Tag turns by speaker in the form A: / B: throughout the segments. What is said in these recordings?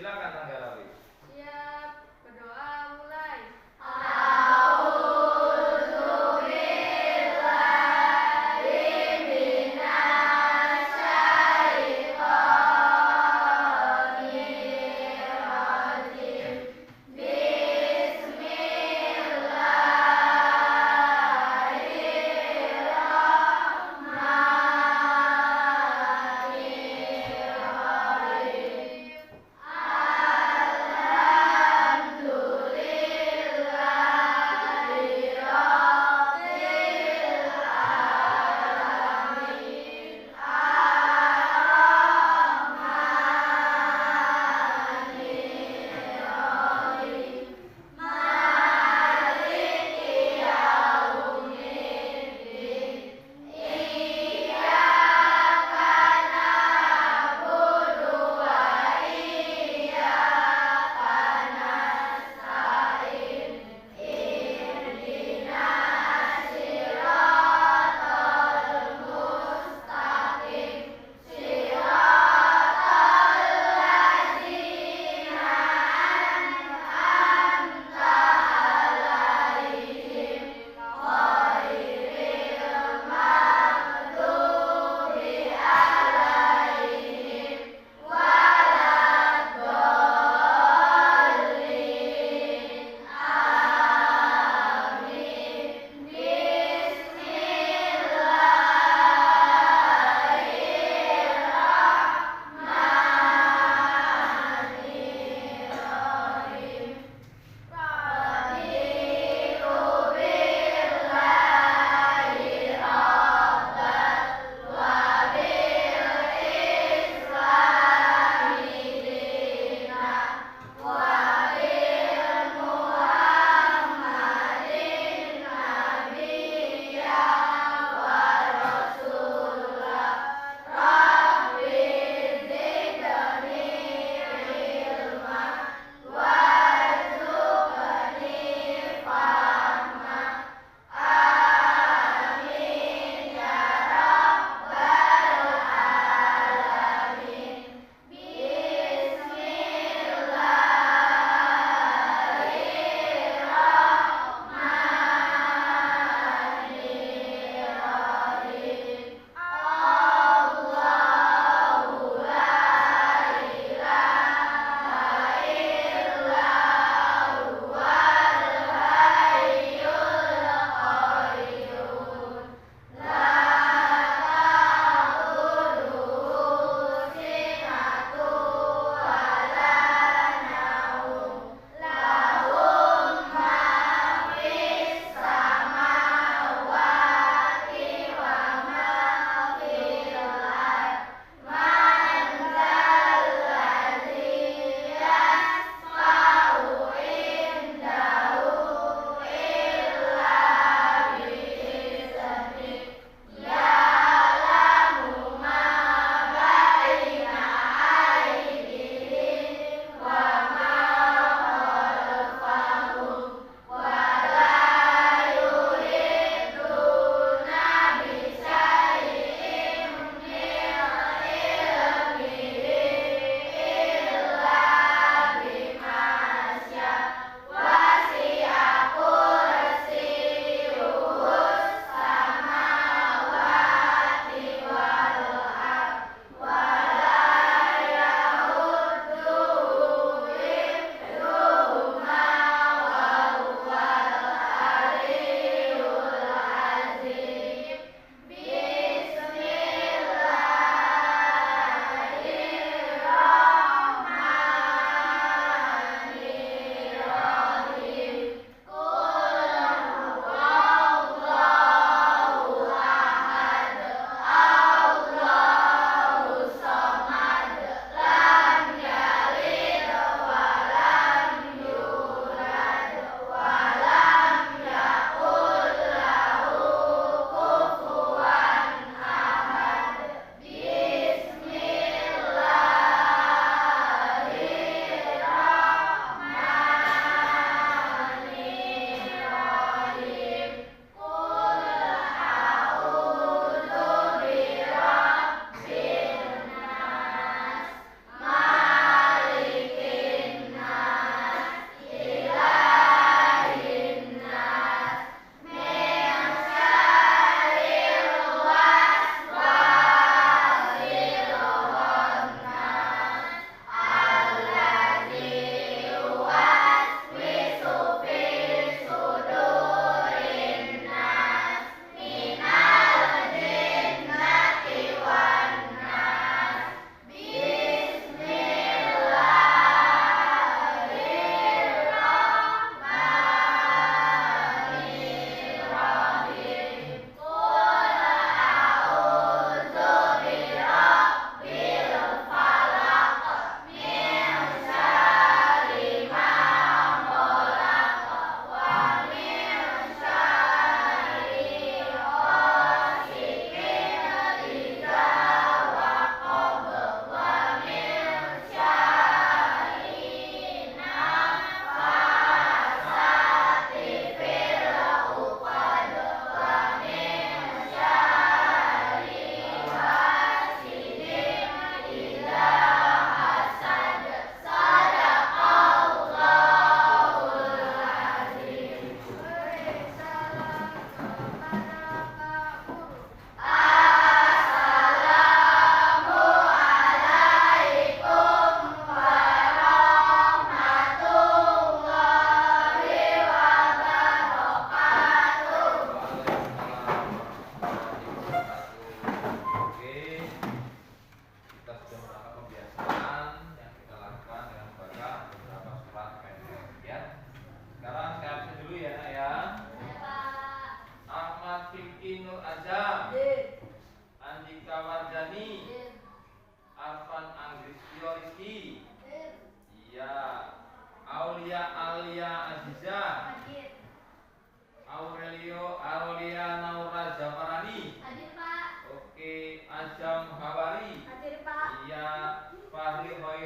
A: Silakan Tangga Rawi.
B: Siap, berdoa mulai.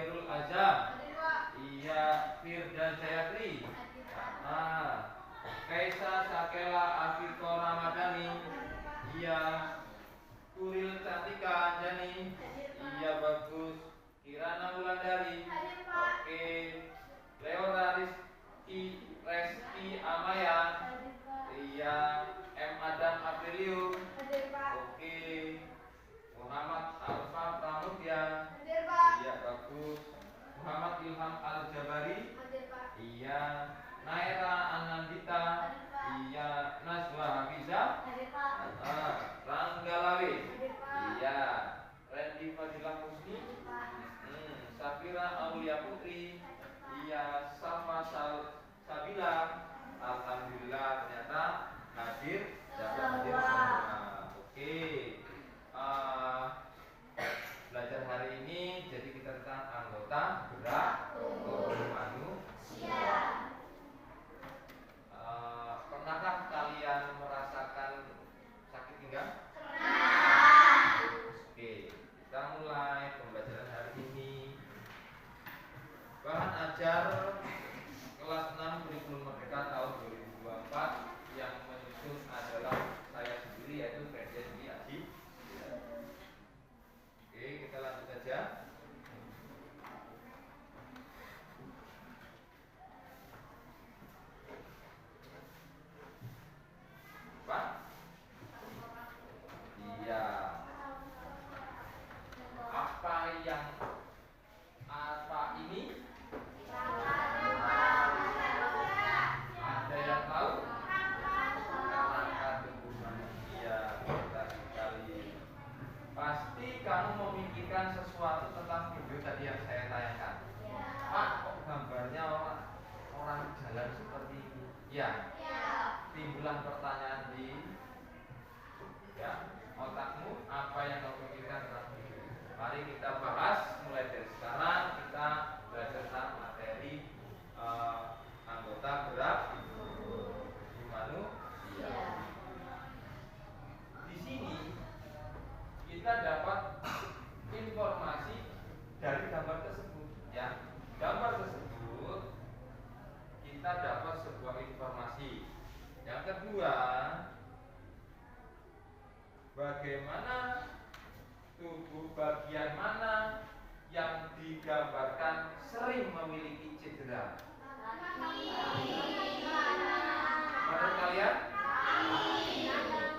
A: Khairul Azam.
B: Hadir, Pak.
A: Iya. Firdan Jayatri. Kaisa Sakela Afiko Ramadhani. Iya. Kuril Cantika Anjani. Iya, bagus. Kirana Wulandari.
B: Hadir, Pak.
A: Oke. Leora Reski Amaya.
B: Hadir, Pak.
A: Iya. M Adam Aprilio.
B: Hadir, Pak.
A: Oke. Muhammad Alfa Pramudya.
B: Hadir, Pak.
A: Iya, bagus. Muhammad Ilham Al-Jabari.
B: Hadir, Pak.
A: Iya. Naira Anandita.
B: Hadir, Pak.
A: Iya. Najwa Hafiza.
B: Hadir, Pak.
A: Ranggalawi.
B: Hadir, Pak.
A: Iya. Randy Fadilah Musni.
B: Hadir, Pak.
A: Safira Aulia Putri.
B: Hadir, Pak.
A: Iya. Safa Sabila. Alhamdulillah ternyata hadir. Dapat hadir semua. Oke. Belajar hari ini jadi kita tentang anggota gerak tubuh manusia. Pernahkah kalian merasakan sakit pinggang?
B: Pernah.
A: Oke, kita mulai pembelajaran hari ini. Bahan ajar kelas 6 kurikulum Merdeka tahun 2024 yang menyusun adalah saya sendiri, yaitu Presiden Dwi Aji. Oke, kita lanjut saja. Pak? Iya. Apa ini? Ada yang tahu? Kerangka tubuh manusia. Benar sekali. Pasti kamu memikirkan sesuatu tentang video tadi yang saya tayangkan. Pak, kok gambarnya orang jalan seperti ini? Ya. Timbulan pertanyaan di otakmu, apa yang kamu pikirkan tentang video? Mari kita bahas mulai dari sekarang. Kita belajar tentang materi anggota gerak tubuh manusia. Di sini kita dapat informasi dari gambar tersebut, ya. Gambar tersebut kita dapat sebuah informasi. Yang kedua, bagaimana tubuh bagian mana yang digambarkan sering memiliki cedera? Menurut kalian?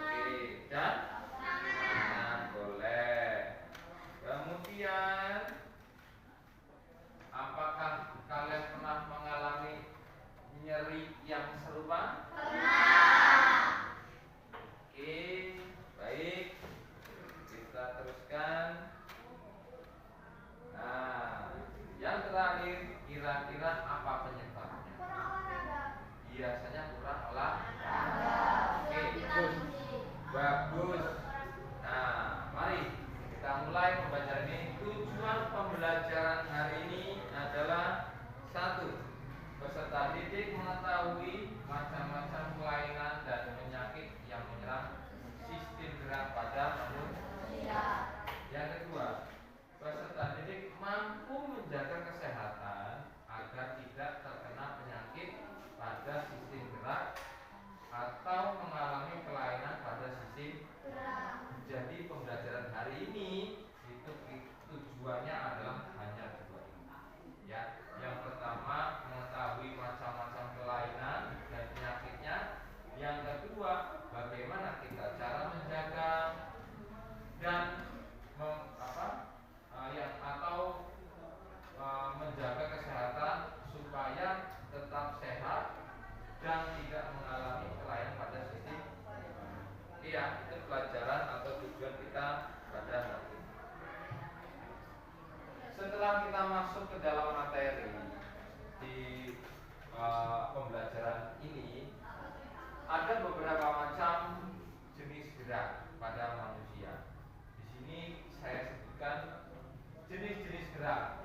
A: Oke, dan tangan boleh. Kemudian, apakah kalian pernah mengalami nyeri yang serupa? Oke, baik. Kita teruskan. Nah, yang terakhir, kira-kira apa penyebabnya? Biasanya kurang olahraga. Oke, bagus. Nah, mari kita mulai pembelajaran ini. Tujuan pembelajaran hari ini adalah 1. Peserta didik mengetahui macam-macam kelainan dan penyakit yang menyerang sistem gerak pada manusia. Yang kedua, peserta didik mampu menjaga kesehatan agar tidak terkena penyakit pada sistem gerak atau mengalami kelainan pada sistem gerak. Jadi pembelajaran hari ini itu tujuannya adalah hanya 2 ini. Ya, yang pertama mengetahui macam-macam kelainan dan penyakitnya. Yang kedua, bagaimana kita cara menjaga dan menjaga kesehatan supaya tetap sehat dan tidak mengalami kelainan pada sistem. Iya, itu pelajaran atau tujuan kita pada hari ini. Setelah kita masuk ke dalam materi di pembelajaran ini, ada beberapa macam jenis gerak pada manusia. Di sini saya sebutkan jenis-jenis gerak.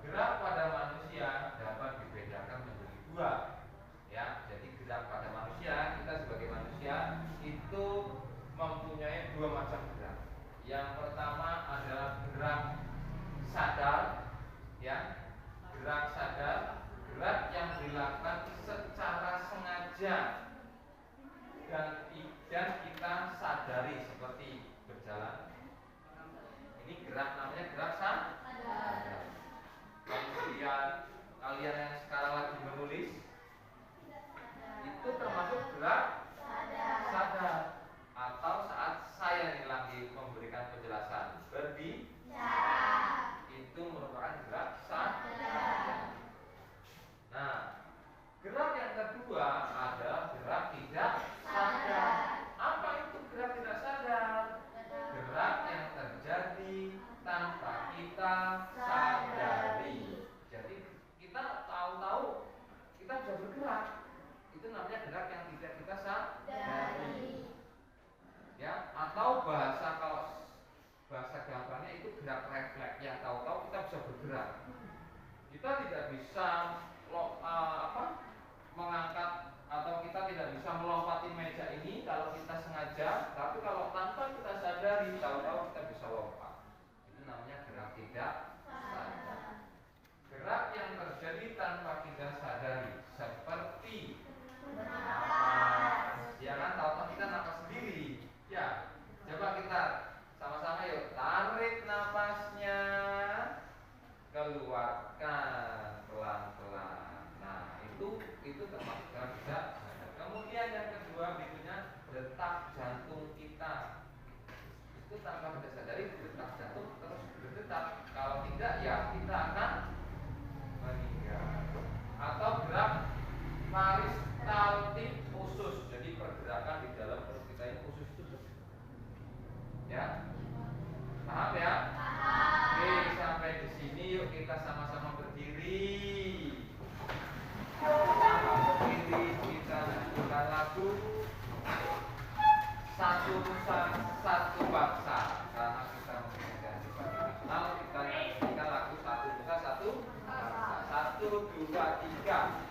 A: Gerak pada manusia dapat dibedakan menjadi 2. Ya, jadi gerak pada manusia, kita sebagai manusia itu mempunyai 2 macam gerak. Yang pertama adalah gerak sadar, ya. gerak sadar, gerak yang dilakukan secara sengaja dan kita sadari seperti berjalan. Ini gerak namanya gerak sadar. Kemudian kalian yang sekarang lagi menulis itu termasuk gerak sadar. Atau saat saya ini lagi memberikan penjelasan berbicara, itu merupakan gerak sadar. Nah, gerak yang kedua adalah gerak tidak sadar. Apa itu gerak tidak sadar? Gerak yang terjadi tanpa kita sadari. Jadi kita tahu-tahu kita sudah bergerak. Itu namanya gerak yang tidak kita sadari. Ya, atau kalau bahasa gampangnya itu gerak refleks, yang tahu-tahu kita bisa bergerak. Kita tidak bisa mengangkat atau kita tidak bisa melompati meja ini kalau kita sengaja, tapi kalau tanpa kita sadari, tahu-tahu kita bisa lompat. Itu namanya gerak tidak sadar. Gerak yang terjadi tanpa kita sadari, seperti napas. Ya kan, tahu-tahu kita napas sendiri. Ya, coba kita sama-sama yuk, tarik napasnya, keluarkan pelan-pelan. Nah, itu termasuk gerak tidak sadar. Kemudian yang kedua berikutnya, detak jantung kita. Itu tanpa kita sadari, detak jantung terus berdetak. Kalau tidak, ya kita akan meninggal. Atau gerak peristaltik usus. Jadi pergerakan di dalam perut kita ini usus itu. Ya, paham ya? Oke, sampai di sini yuk kita sama-sama berdiri. Berdiri, kita nyanyikan lagu Satu Nusa Satu Bangsa. Karena kita mempunyai Bali nasional, kita nyanyikan lagu Satu Nusa Satu Bangsa. 1, 2, 3.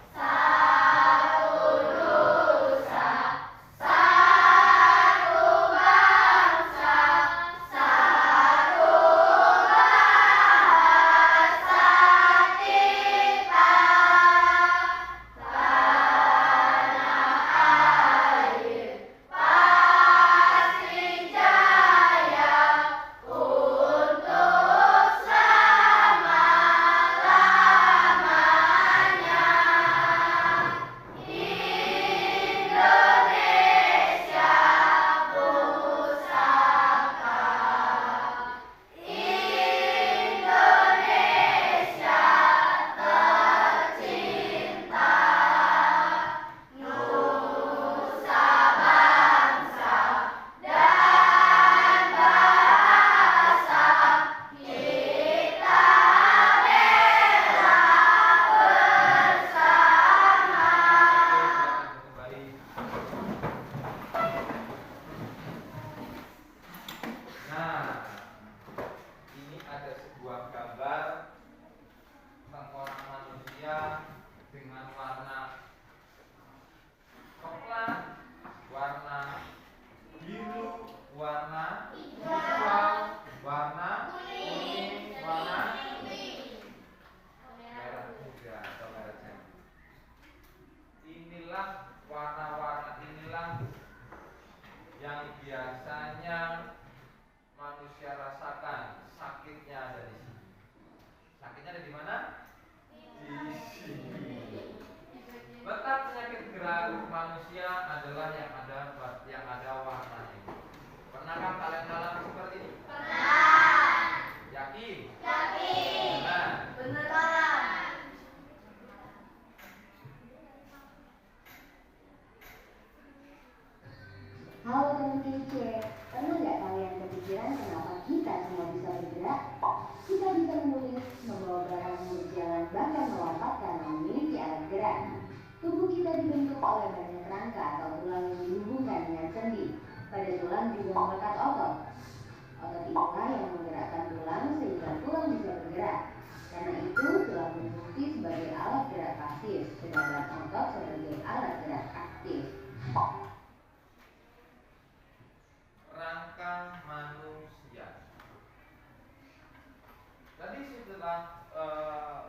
A: Tadi setelah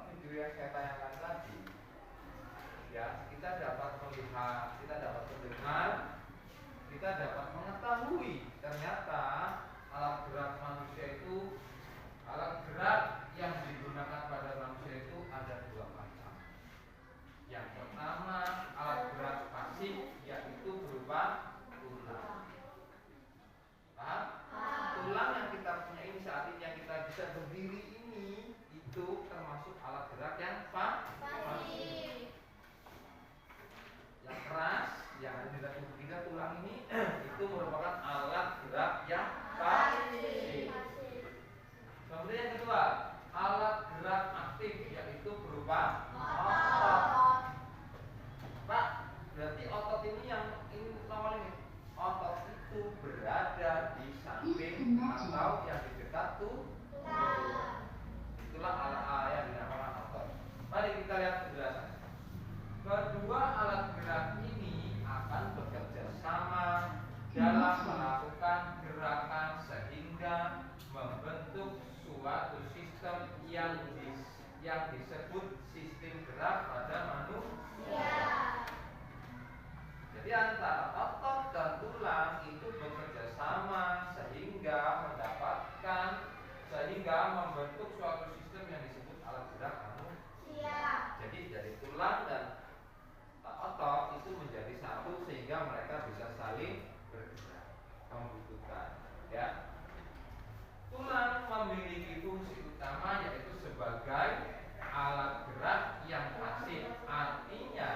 A: video yang saya disebut sistem gerak pada manusia. Jadi antara otot dan tulang itu bekerja sama sehingga membentuk suatu sistem yang disebut alat gerak manusia. Jadi dari tulang dan otot itu menjadi satu sehingga mereka bisa saling bergerak, membutuhkan, ya. Tulang memiliki fungsi utama yaitu sebagai alat gerak yang pasif. Artinya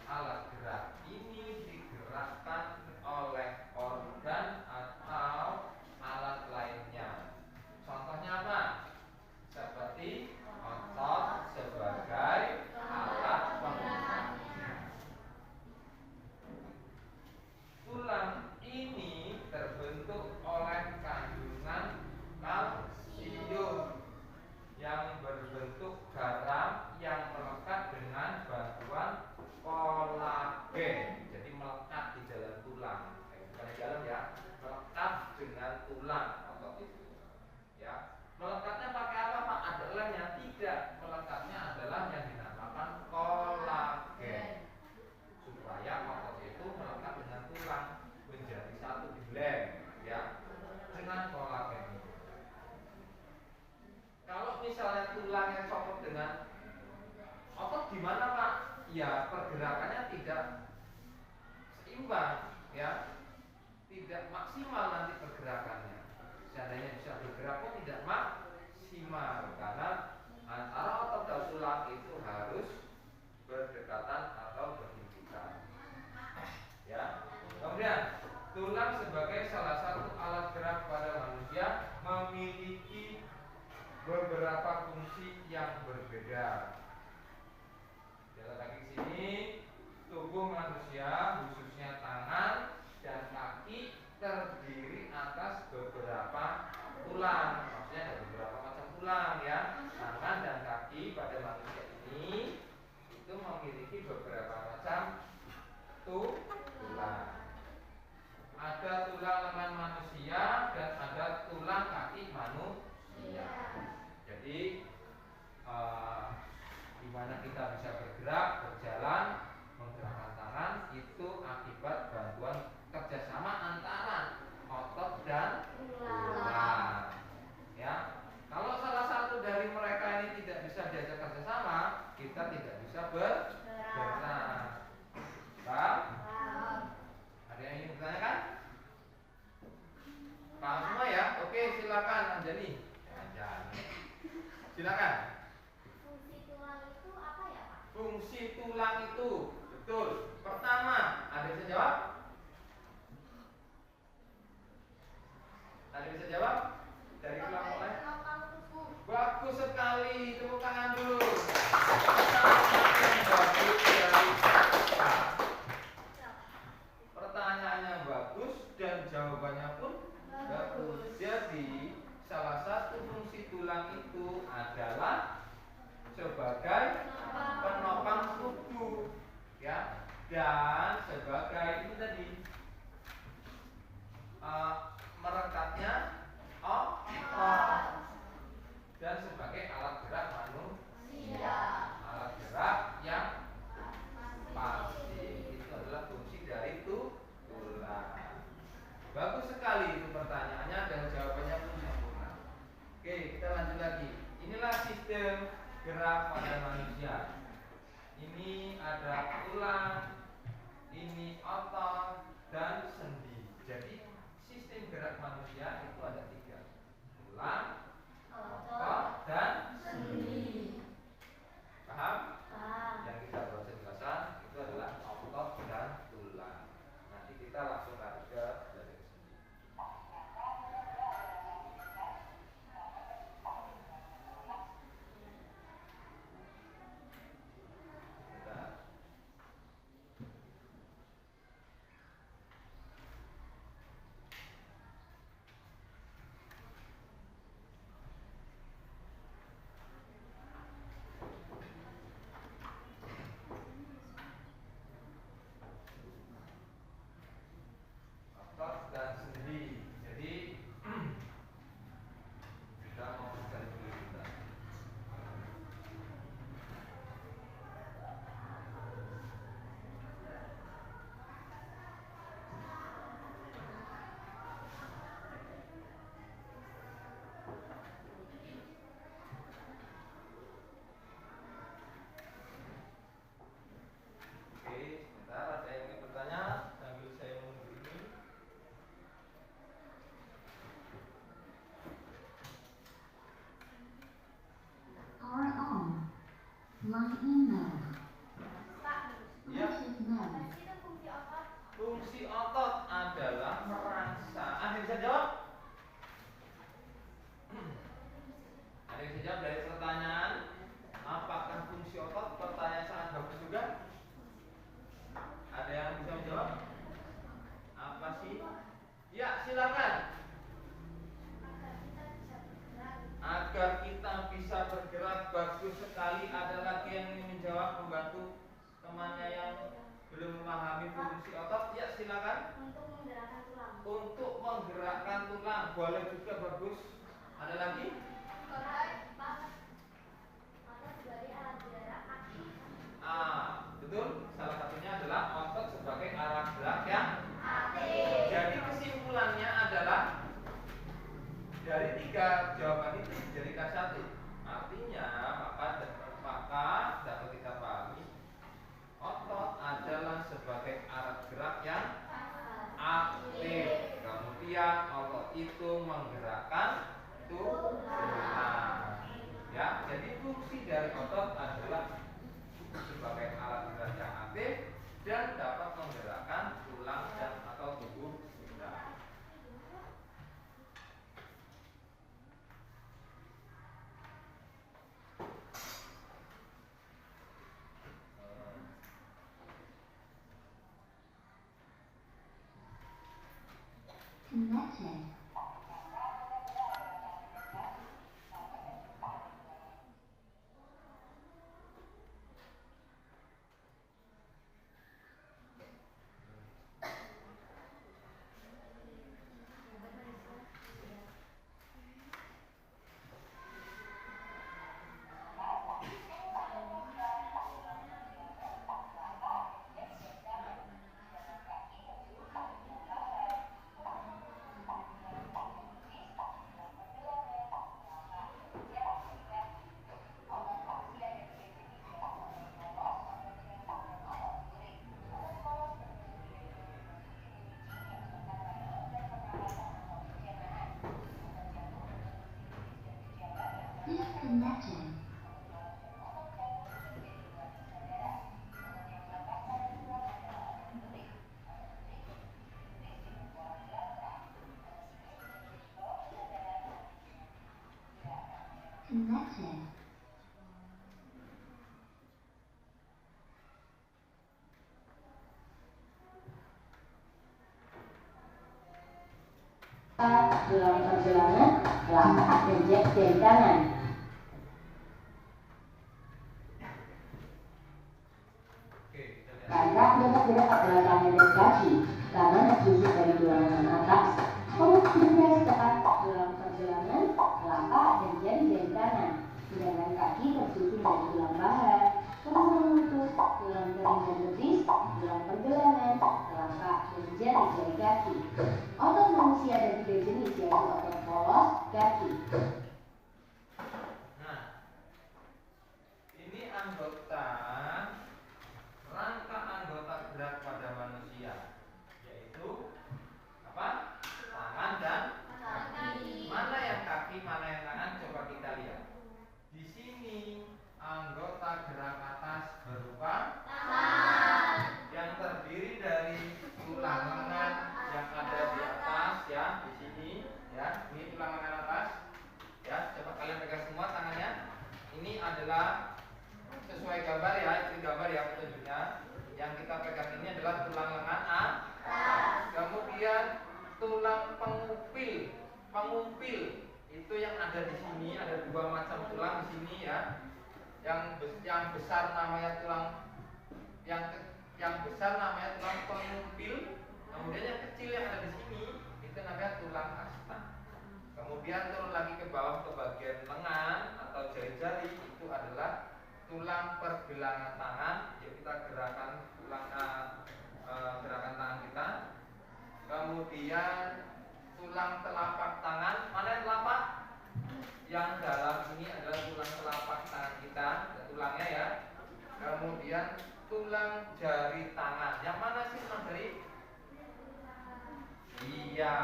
A: alat gerak ini digerakkan oleh organ atau alat lainnya. Contohnya apa? Seperti otot sebagai alat penggeraknya. Tulang ini terbentuk oleh kandungan kalsium yang berbentuk garam yang melekat dengan bantuan kolagen. Jadi melekat di dalam tulang, bukan di dalam ya, melekat dengan tulang otot itu. Ya, melekatnya pakai apa Pak? Ada lemnya? Tidak, melekatnya adalah yang dinamakan kolagen. Supaya otot itu melekat dengan tulang menjadi satu lem, ya, dengan kolagen itu. Kalau misalnya tulangnya copot dengan otot gimana Pak? Ya pergerakannya tidak seimbang, ya, tidak maksimal nanti pergerakannya. Seandainya bisa bergerak pun tidak maksimal karena antara otot dan tulang itu harus berdekatan atau berhimpitan. Ya. Kemudian tulang sebagai salah satu alat gerak pada manusia memiliki beberapa fungsi yang berbeda. Jalan kaki sini, tubuh manusia khususnya tangan dan kaki terdiri atas beberapa tulang. Maksudnya ada beberapa macam tulang ya. Tangan dan kaki pada manusia ini itu memiliki beberapa macam tulang. Ada tulang lengan manusia dan ada tulang kaki manusia. Jadi di mana kita bisa bergerak, berjalan, menggerakkan tangan itu akibat bantuan kerjasama antara otot dan tulang. Ya, kalau salah satu dari mereka ini tidak bisa diajak kerjasama, kita tidak bisa bergerak. Paham? Ada yang ingin bertanyakan? Paham semua ya? Oke, silakan Anjani. Silakan.
B: Fungsi tulang itu apa ya Pak?
A: Fungsi tulang itu, betul. Pertama, ada yang bisa jawab? Ada yang bisa jawab? Dari tulang mulai. Bagus sekali, tepuk tangan dulu. Pertanyaannya bagus dan jawabannya pun bagus. Jadi salah satu fungsi tulang itu adalah sebagai penopang tubuh, ya, dan sebagai itu tadi merekatnya otot dan sebagai alat gerak manusia, alat gerak yang pasti. Itu adalah fungsi dari tulang. Bagus sekali itu pertanyaannya dan jawabannya pun sempurna. Oke, kita lanjut lagi. Inilah sistem gerak pada manusia. Ini ada tulang, ini otot dan sendi. Jadi sistem gerak manusia itu ada 3: tulang, otot, dan sendi. Paham? Yang kita buat penjelasan itu adalah otot dan tulang. Nanti kita langsung lari ke belajar sendi.
B: Pak,
A: Ya.
B: apa sih itu fungsi otot?
A: Fungsi otot adalah merasa. Ada yang bisa jawab? Ada yang bisa jawab dari pertanyaan? Apakah fungsi otot? Pertanyaan sangat bagus juga. Ada yang bisa menjawab? Apa sih? Ya, silakan. Agar kita bisa bergerak, bagus sekali. Ada lagi yang ingin menjawab, membantu temannya yang belum memahami fungsi otot? Ya, silakan.
B: Untuk menggerakkan tulang.
A: Untuk menggerakkan tulang, boleh juga, bagus. Ada lagi?
B: Otot sebagai alat gerak kaki.
A: Betul. Salah satunya adalah otot sebagai alat gerak yang
B: aktif.
A: Jadi kesimpulannya adalah dari 3 jawaban itu dijadikan 1. Artinya maka dapat kita pahami otot adalah sebagai alat gerak yang aktif. Kemudian otot itu menggerakkan tulang. Ya, jadi fungsi dari otot adalah sebagai alat gerak yang aktif dan dapat menggerakkan tulang dan atau tubuh kita.
B: Connected. Disconnected. Connected.
C: Tulang pergelangan, telapak dan jari tangan. Kakak dapat bergerak adalah tangan dan kaki. Tangan tersusun dari tulang lengan atas. Pengukuran tepat tulang pergelangan, telapak dan jari tangan. Sedangkan kaki tersusun dari tulang paha, tulang lutut, tulang kering dan betis, tulang pergelangan, telapak dan jari kaki. Otot manusia ada 3 jenis, yaitu otot polos, kaki.
A: Nah, ini rangka anggota gerak pada manusia, yaitu apa? Tangan dan kaki. Mana yang kaki, mana yang tangan? Coba kita lihat. Di sini anggota gerak atas berupa tangan, yang terdiri dari tulang lengan yang ada di atas, ya, di sini, ya. Ini tulang lengan atas, ya. Coba kalian pegang semua tangannya. Ini adalah sesuai gambar, ya. Itu gambar yang petunjuknya. Yang kita pegang ini adalah tulang lengan atas. Kemudian tulang pengumpil itu yang ada di sini. Ada 2 macam tulang di sini, ya. Yang besar namanya tulang yang besar namanya tulang pengumpil. Kemudian yang kecil yang ada di sini itu namanya tulang asta. Kemudian turun lagi ke bawah ke bagian lengan atau jari-jari, itu adalah tulang pergelangan tangan. Yuk kita gerakan gerakan tangan kita. Kemudian tulang telapak tangan. Mana yang telapak? Yang dalam ini adalah tulang telapak tangan kita, tulangnya, ya. Kemudian tulang jari tangan. Yang mana sih tulang jari? Iya,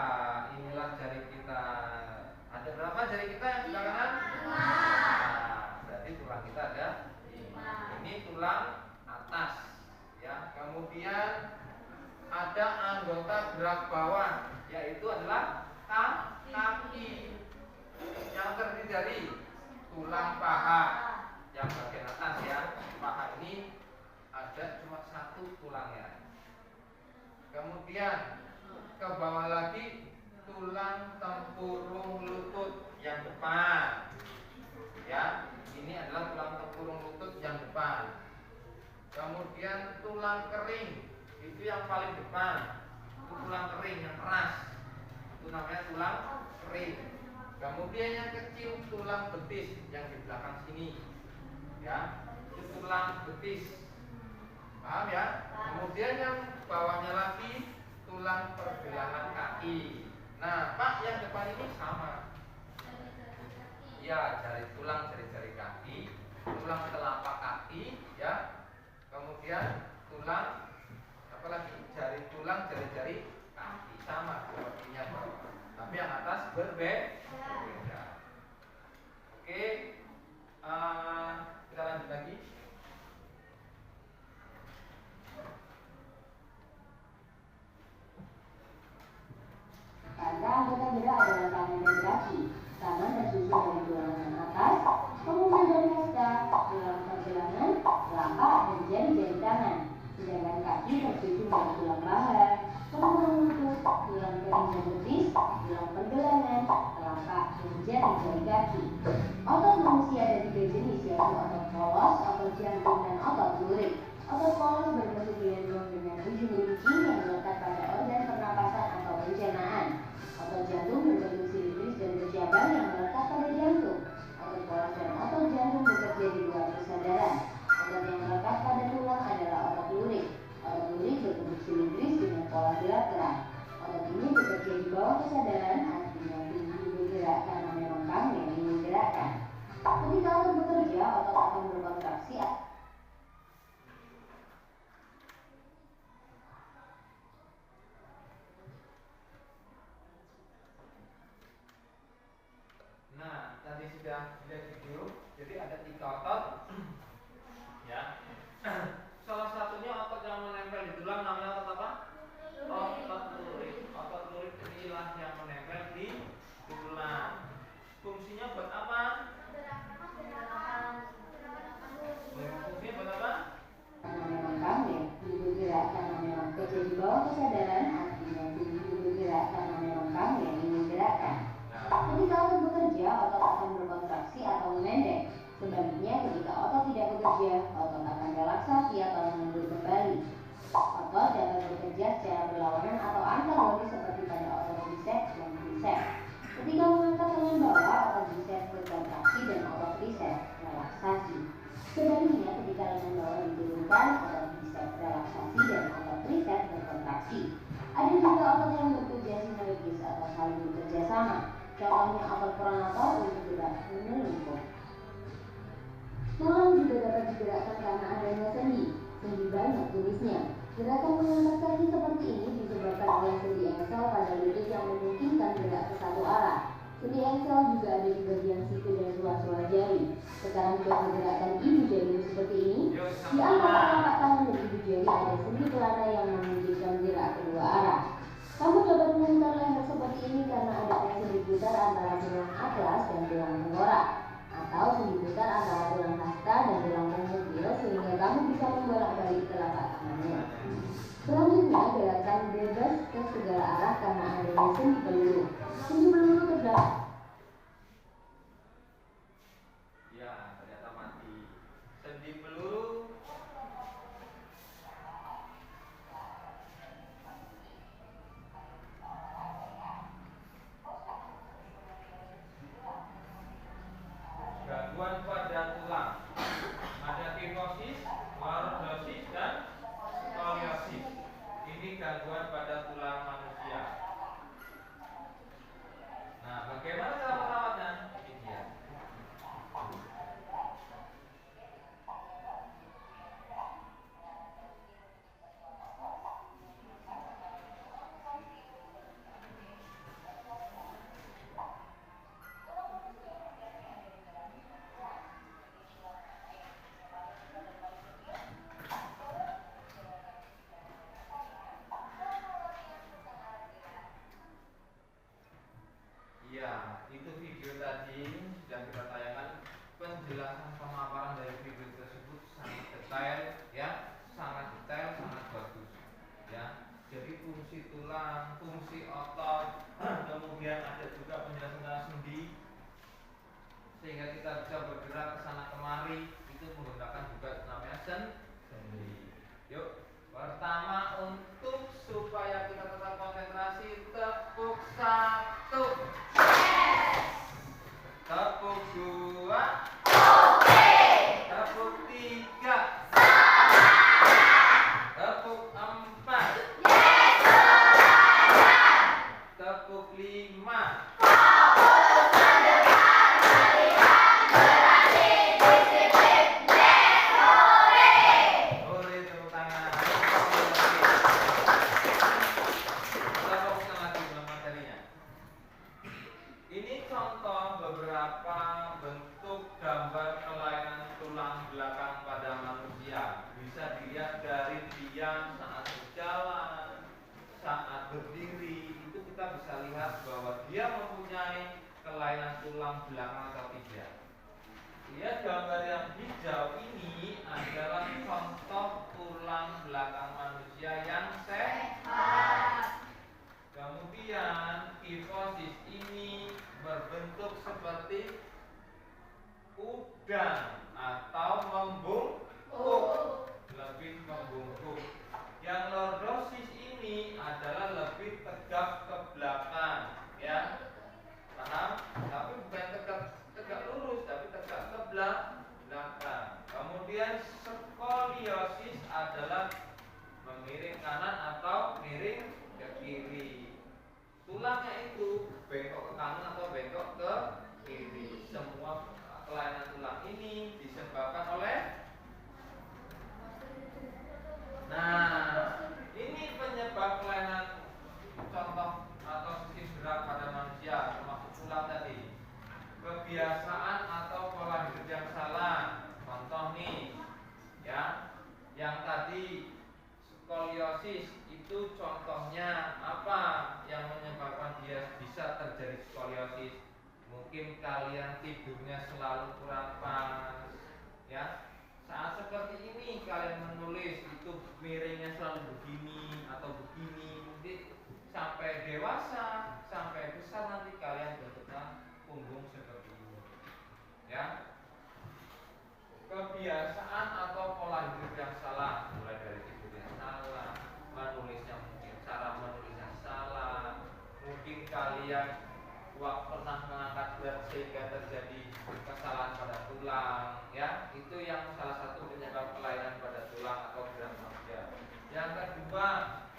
A: inilah jari kita. Ada berapa jari kita yang di kanan? 5. Nah, berarti tulang kita ada 5. tulang atas, ya. Kemudian ada anggota gerak bawah, yaitu adalah kaki yang terdiri dari tulang paha yang bagian atas, ya. Paha ini ada cuma satu tulangnya. Kemudian ke bawah lagi tulang tempurung lutut yang depan, ya. Ini adalah tulang tempurung lutut yang depan. Kemudian tulang kering, itu yang paling depan. Itu tulang kering yang keras, itu namanya tulang kering. Kemudian yang kecil tulang betis yang di belakang sini, ya. Itu tulang betis. Paham, ya? Kemudian yang bawahnya lagi tulang pergelangan kaki. Nah, Pak, yang depan ini sama. Ya, tulang jari-jari kaki, tulang telapak kaki, ya. Kemudian tulang apa lagi? Tulang jari-jari kaki sama sepertinya bawah. Tapi yang atas berbeda. Oke, kita lanjut lagi.
C: Pada anggota gerak adalah tangan dan kaki. Tangan tersusun dari tulang lengan atas, kemudian dari hasta, tulang pergelangan, telapak, dan jari-jari tangan. Sedangkan kaki tersusun dari tulang paha, tulang lutut, tulang kering dan betis, tulang pergelangan, telapak, dan jari-jari kaki. Otot manusia ada 3 jenis, yaitu otot polos, otot jantung, dan otot lurik. Otot polos berbentuk gelembung dengan ujung runcing yang melekat pada organ pernapasan atau pencernaan. Otot jantung berbentuk silindris dan bercabang yang melekat pada jantung. Otot polos dan otot jantung bekerja di luar kesadaran. Otot yang melekat pada tulang adalah otot lurik. Otot lurik berbentuk silindris dengan pola gerak-gerak. Otot ini bekerja di bawah kesadaran, artinya tubuh bergerak karena memang kami yang menggerakkan. Ketika otot bekerja, otot akan berkontraksi.
A: Nah, tadi sudah dilihat video. Jadi ada 3 otot, ya. Salah satunya otot yang menempel di tulang namanya otot apa? Otot lurik. Otot lurik inilah yang menempel di tulang. Fungsinya buat apa? Fungsinya buat apa?
C: Karena memang kami tubuh bergerak karena memang kerja di bawah kesadaran, artinya tubuh bergerak karena memang kami yang menggerakkan. Ketika otot bekerja, otot akan berkontraksi atau memendek. Sebaliknya, ketika otot tidak bekerja, otot akan relaksasi atau mengundur kembali. Otot dapat bekerja secara berlawanan atau antagonis seperti pada otot biceps dan triceps. Ketika mengangkat tangan bawah, otot biceps berkontraksi dan otot triceps relaksasi. Sebaliknya, ketika lengan bawah diturunkan, otot biceps relaksasi dan otot triceps berkontraksi. Ada juga otot yang bekerja sinergis atau saling bekerja sama. Contohnya otot pronator untuk gerak menelungkup. Tulang juga dapat digerakkan karena adanya sendi. Sendi banyak jenisnya. Gerakan mengangkat kaki seperti ini disebabkan oleh sendi engsel pada lutut yang memungkinkan gerak ke satu arah. Sendi engsel juga ada di bagian siku dan ruas-ruas jari. Sekarang coba gerakan ibu jari seperti ini. Di antara telapak tangan dan ibu jari ada sendi pelana yang memungkinkan gerak kedua arah. Kamu dapat memutar leher seperti ini karena adanya sendi putar antara tulang atlas dan tulang tengkorak, atau sendi putar antara tulang hasta dan tulang punggung sehingga kamu bisa membolak-balik telapak tangannya. Selanjutnya, gerakan bebas ke segala arah karena adanya sendi peluru. Sendi peluru terdapat.
A: Ya, ternyata mati. Sendi peluru. Gangguan pada tulang. Ada kifosis, lordosis, dan skoliosis. Ini gangguan pada tulang manusia. Nah, bagaimana detail ya, sangat detail, sangat bagus ya. Jadi fungsi tulang, fungsi otot, kemudian ada juga penjelasan sendi sehingga kita bisa bergerak ke sana kemari, itu menggunakan juga namanya sendi. Yuk, pertama untuk supaya kita tetap konsentrasi, tepuk 1, tepuk 2, tepuk 3, tepuk 4, tepuk 5. Boleh tepuk tangan. Kita fokuskan lagi dengan materinya. Ini contoh beberapa bentuk gambar kelainan tulang belakang pada manusia. Bisa dilihat dari dia saat berjalan, saat berdiri, itu kita bisa lihat bahwa dia mempunyai kelainan tulang belakang atau tidak. Lihat gambar yang hijau ini adalah contoh tulang belakang manusia yang sehat. Kemudian kifosis ini berbentuk seperti udang atau membungkuk, lebih membungkuk. Yang lordosis ini adalah lebih tegak ke belakang, ya. Paham? Tapi bukan tegak lurus, tapi tegak ke belakang. Kemudian skoliosis adalah memiring kanan atau miring ke kiri. Tulangnya itu bengkok ke kanan atau bengkok ke kiri. Semua kelainan tulang ini disebabkan oleh. Nah, ini penyebab kelainan contoh atau sistem gerak pada manusia, termasuk tulang tadi. Kebiasaan atau pola hidup yang salah. Contoh nih, ya, yang tadi skoliosis itu contohnya apa yang menyebabkan dia bisa terjadi skoliosis? Mungkin kalian tidurnya selalu kurang pas, ya. Saat seperti ini kalian menulis itu miringnya selalu begini atau begini, mungkin sampai dewasa, sampai besar nanti kalian bentuknya punggung seperti ini, ya. Kebiasaan atau pola hidup yang salah, mulai dari tidur yang salah, menulisnya mungkin cara menulisnya salah, mungkin kalian pernah mengangkat berat sehingga terjadi kesalahan pada tulang, ya. Itu yang salah satu penyebab kelainan pada tulang atau gerak manusia. Yang kedua,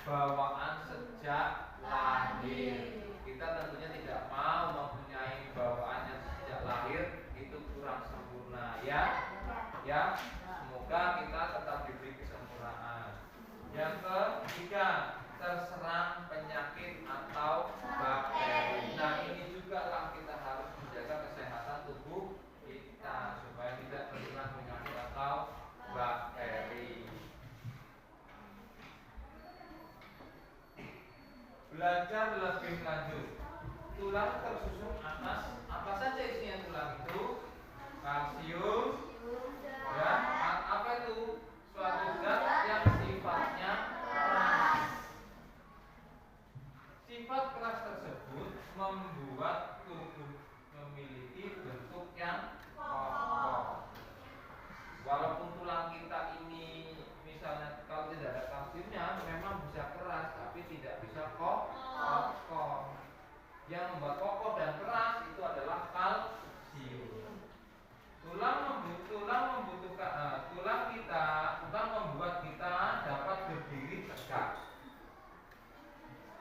A: bawaan sejak lahir. Kita tentunya tidak mau mempunyai bawaan yang sejak lahir itu kurang sempurna, ya. Ya, semoga kita tetap diberi kesempurnaan. Yang ketiga, terserang penyakit atau bakteri. Nah, ini juga lah kita harus menjaga kesehatan tubuh kita supaya tidak terserang penyakit atau bakteri. Belajar lebih lanjut. Tulang tersusun atas apa saja isinya tulang itu? Kalsium, ya, apa itu? Suatu zat yang sifatnya keras. Sifat keras tersebut membuat tubuh memiliki bentuk yang kokoh. Walaupun tulang kita ini misalnya kalau tidak ada kalsiumnya memang bisa keras, tapi tidak bisa kokoh. Yang membuat kokoh dan keras itu adalah kalsium. Tulang membuat kita dapat berdiri tegak,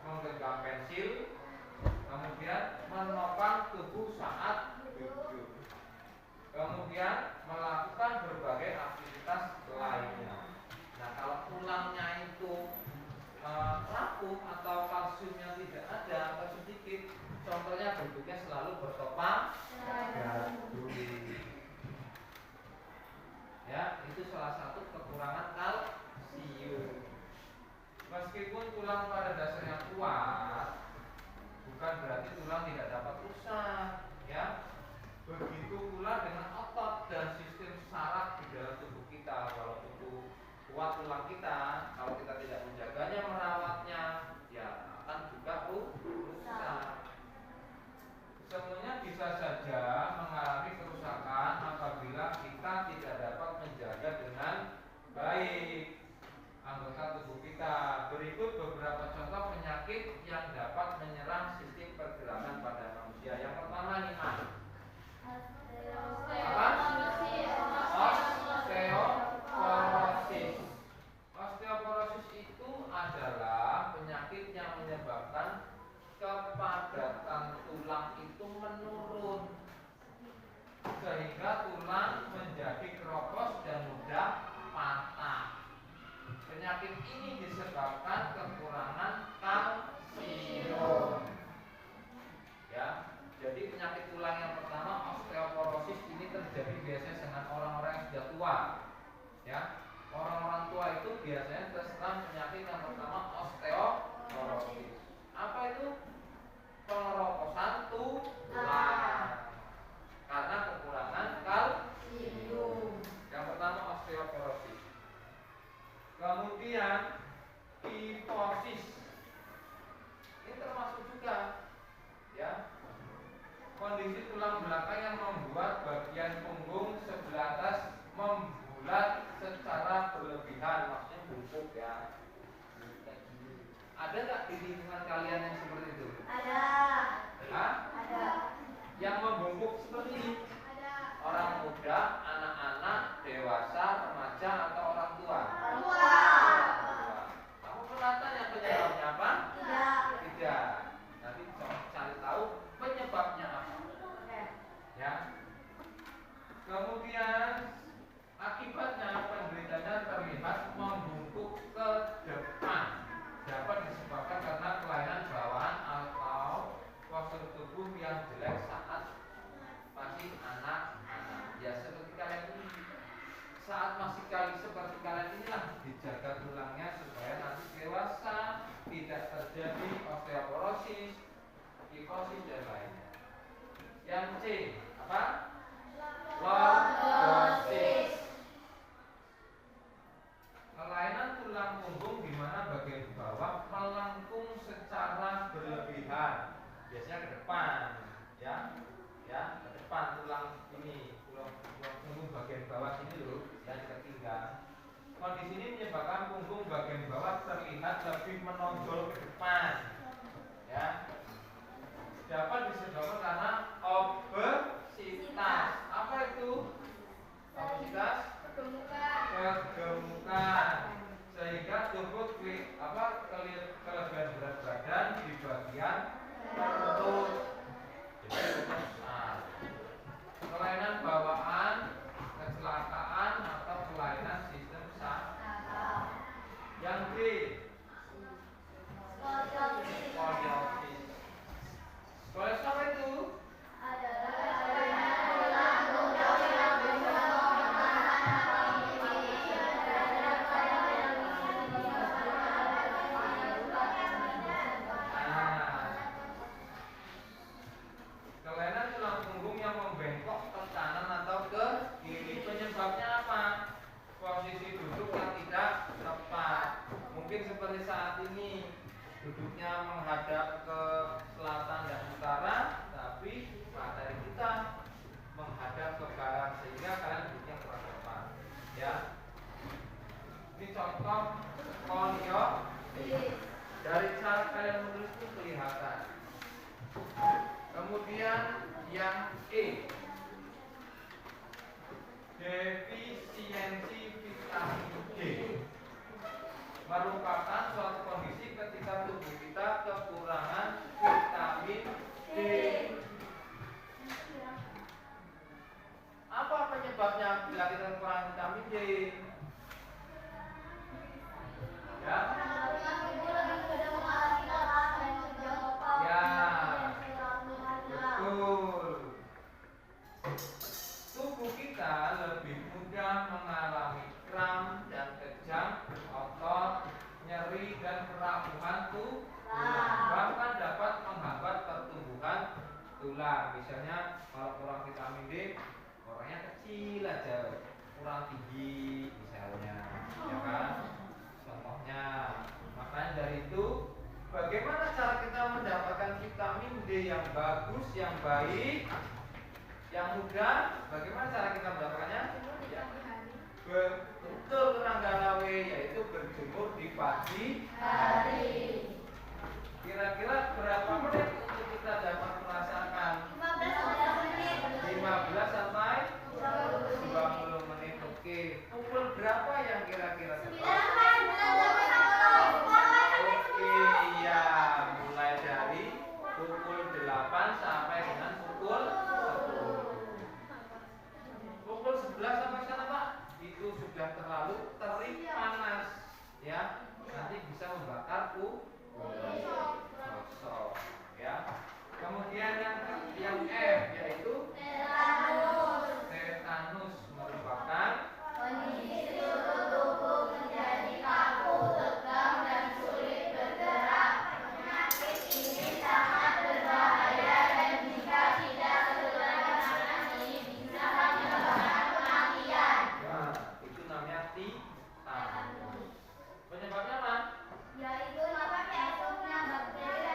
A: menggenggam pensil, kemudian menopang tubuh saat duduk, kemudian melakukan berbagai aktivitas lainnya. Nah, kalau tulangnya itu rapuh atau kalsiumnya tidak ada atau sedikit, contohnya bentuknya selalu bertopang gadu. Ya, itu salah satu kekurangan kalsium. Meskipun tulang pada dasarnya kuat, bukan berarti tulang tidak dapat rusak, ya. Begitu pula dengan otot dan sistem saraf di dalam tubuh kita. Walaupun kuat tulang kita, kalau kita tidak menjaganya, merawatnya, ya akan juga rusak. Semuanya bisa saja mengalami kerusakan apabila kita tidak dapat menjaga dengan baik anggota tubuh kita. Berikut beberapa contoh penyakit yang dapat menyerang sistem pergerakan pada manusia. Yang pertama nih, osteoporosis. Osteoporosis itu adalah penyakit yang menyebabkan kepadatan tulang itu menurun sehingga tulang menjadi keropos dan mudah patah. Penyakit ini disebabkan kekurangan kalsium. Ya, jadi penyakit tulang yang pertama osteoporosis ini terjadi biasanya dengan orang-orang yang sudah tua. Ya, orang-orang tua itu biasanya terserang penyakit yang pertama osteoporosis. Apa itu? Pengeroposan tulang karena kekurangan kalsium. Yang pertama osteoporosis. Kemudian kifosis. Ini termasuk juga, ya, kondisi tulang belakang yang membuat bagian punggung sebelah atas membulat secara berlebihan, maksudnya bungkuk ya. Ada nggak di lingkungan kalian yang seperti itu?
B: Ada.
A: Hah?
B: Ada.
A: Yang membungkuk seperti ini?
B: Ada.
A: Orang muda, anak-anak, dewasa, remaja, atau orang tua?
B: Orang tua.
A: Kamu pernah tanya penyebabnya apa?
B: Tidak.
A: Tidak. Nanti cari tahu penyebabnya apa.
B: Oke.
A: Ya. Kemudian akibatnya penderitanya terlihat membungkuk ke depan. Dapat disebabkan karena kelainan bawaan atau postur tubuh yang jelek saat masih anak-anak. Ya seperti kalian ini. Saat masih seperti kalian inilah dijaga tulangnya supaya nanti dewasa tidak terjadi osteoporosis, kifosis dan lainnya. Yang C apa? Lordosis. Kelainan tulang punggung di mana bagian bawah melengkung secara berlebihan, biasanya ke depan, ya, ke depan tulang ini, tulang punggung bagian bawah sini loh, yang dekat pinggang. Kondisi ini menyebabkan punggung bagian bawah terlihat lebih menonjol ke depan, ya. Dapat disebabkan karena obesitas. Apa itu? Obesitas? Kegemukan, sehingga tubuh kelebihan berat badan di bagian perut. Jadi besar. Kelainan bawaan, kecelakaan atau kelainan sistem saraf. Yang B, skoliosis. Skoliosis apa itu? Kelainan tulang punggung yang membengkok ke kanan atau ke kiri. Penyebabnya apa? Posisi duduk yang tidak tepat. Mungkin seperti saat ini, duduknya menghadap ke selatan dan utara, tapi materi kita menghadap ke barat, sehingga kalian duduknya kurang tepat. Ya. Ini contoh skoliosis. Dari cara kalian menulis itu kelihatan. Kemudian yang E, defisiensi vitamin D, merupakan suatu kondisi ketika tubuh kita kekurangan vitamin D. Apa penyebabnya bila kita kekurangan vitamin D? Ya. Betul. Tubuh kita lebih mudah mengalami kram dan kejang, otot, nyeri dan kerapuhan tulang. Bahkan dapat menghambat pertumbuhan tulang. Misalnya kalau kurang vitamin D, orangnya kecil aja, kurang tinggi misalnya, ya kan? Baik. Yang muda, bagaimana cara kita mendapatkannya? Ya. Betul Ranggalawe, yaitu berjemur di pagi hari. Kira-kira berapa menit untuk kita dapat merasakan? 15 sampai 20 menit. Oke. Pukul berapa yang kira-kira tepat? Oke, iya. Mulai dari pukul 8 sampai dengan pukul 10. Pukul 11 sampai sana, Pak, itu sudah terlalu terik panas, ya. Nanti bisa membakar gosok, ya. Kemudian yang F yaitu tetanus merupakan
B: kondisi tubuh menjadi kaku, tegang, dan sulit bergerak. Penyakit ini sangat berbahaya dan jika tidak segera ditangani bisa menyebabkan kematian.
A: Nah, itu namanya tetanus. Penyebabnya apa?
B: Yaitu masuknya bakteri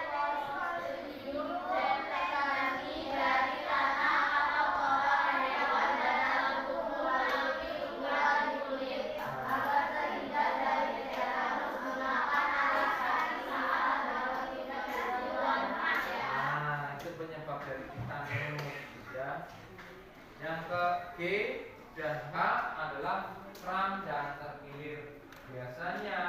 B: Clostridium dentecani dari tanah atau kotoran hewan ke dalam tubuh melalui tumbuhan di kulit. Agar terhindar dari tetanus, gunakan alas kaki saat beraktivitas di luar rumah ya.
A: Nah, itu penyebab dari tetanus, ya. Yang ke G dan H adalah kram dan terkilir. Biasanya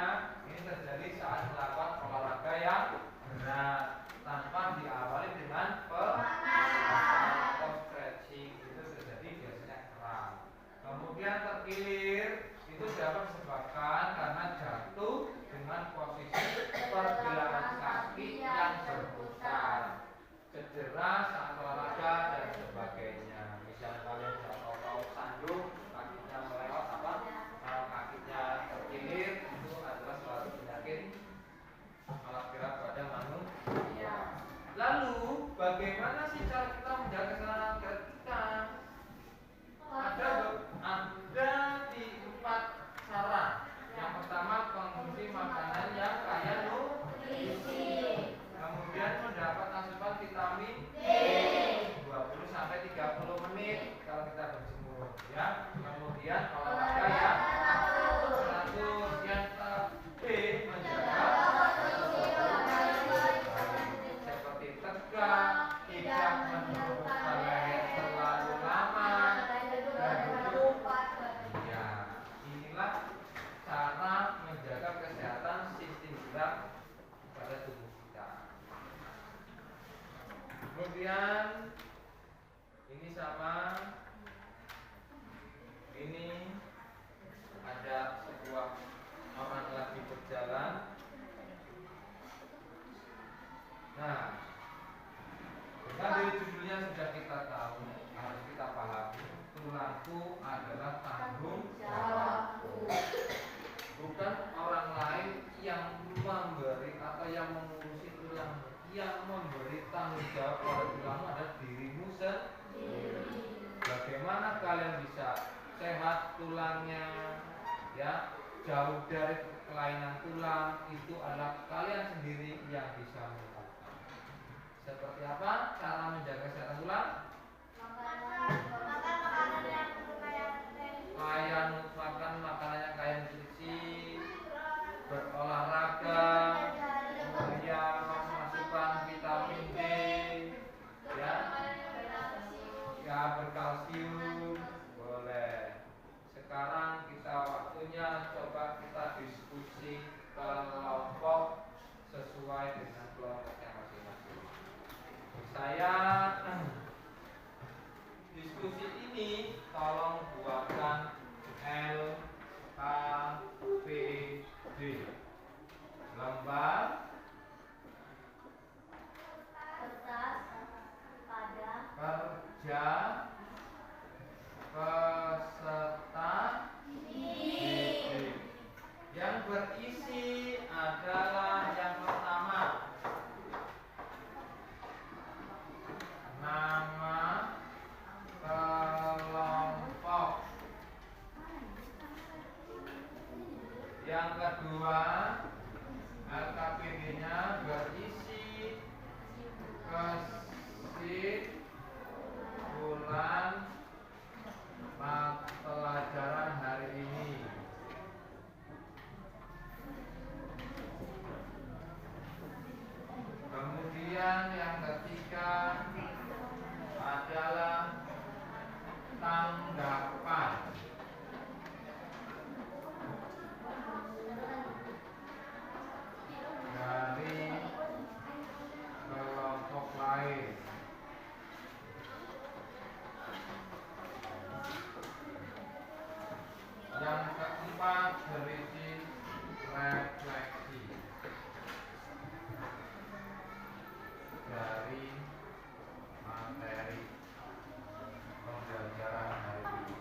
A: ini terjadi saat melakukan olahraga yang berat tanpa diawali dengan pemanasan atau stretching, itu terjadi biasanya kram. Kemudian terkilir itu dapat disebabkan karena jatuh dengan posisi pergelangan kaki yang berputar, cedera saat olahraga dan sebagainya. Misalnya kalian jatuh atau sandung, kakinya melewat apa? Kakinya terkilir, itu adalah suatu penyakit alat gerak pada manusia. Lalu bagaimana sih cara kita menjaga kesehatan gerak kita? Ada di 4 cara. Yang pertama, konsumsi makanan yang kaya nutrisi. Kemudian mendapat asupan vitamin D 20 sampai 30 menit kalau kita berjemur, ya. Kemudian olahraga yang teratur. Yang B, menjaga seperti tegak, tidak menurunkan leher terlalu lama, dan duduk. Ya, inilah cara menjaga kesehatan sistem gerak pada tubuh kita. Kemudian ini sama, ini ada sebuah orang lagi berjalan. Nah, dengan dari judulnya sudah kita tahu, harus kita pahami, tulangku adalah tanggung jawabku. Bukan orang lain yang memberi atau yang mengurusi tulang, yang memberi tanggung jawab pada tulangmu adalah dirimu sendiri. Bagaimana kalian bisa sehat tulangnya, ya, jauh dari kelainan tulang, itu adalah kalian sendiri yang bisa melakukan. Seperti apa cara menjaga kesehatan tulang? Makan makanan yang kaya nutrisi, berolahraga, kemudian memasukkan vitamin D, ya, berkalsium, boleh. Sekarang kita waktunya coba kita diskusi kelompok sesuai dengan kelompoknya masing-masing. Saya diskusi ini tolong buatkan L K P D, lembar
B: Kertas pada
A: kerja peserta didik yang berisi adalah yang pertama nama kelompok, yang kedua LKPD-nya berisi kesibukan pelajaran hari ini. Kemudian yang ketiga adalah tanggapan dari kelompok lain. Yang keempat berisi refleksi dari materi pembelajaran hari ini.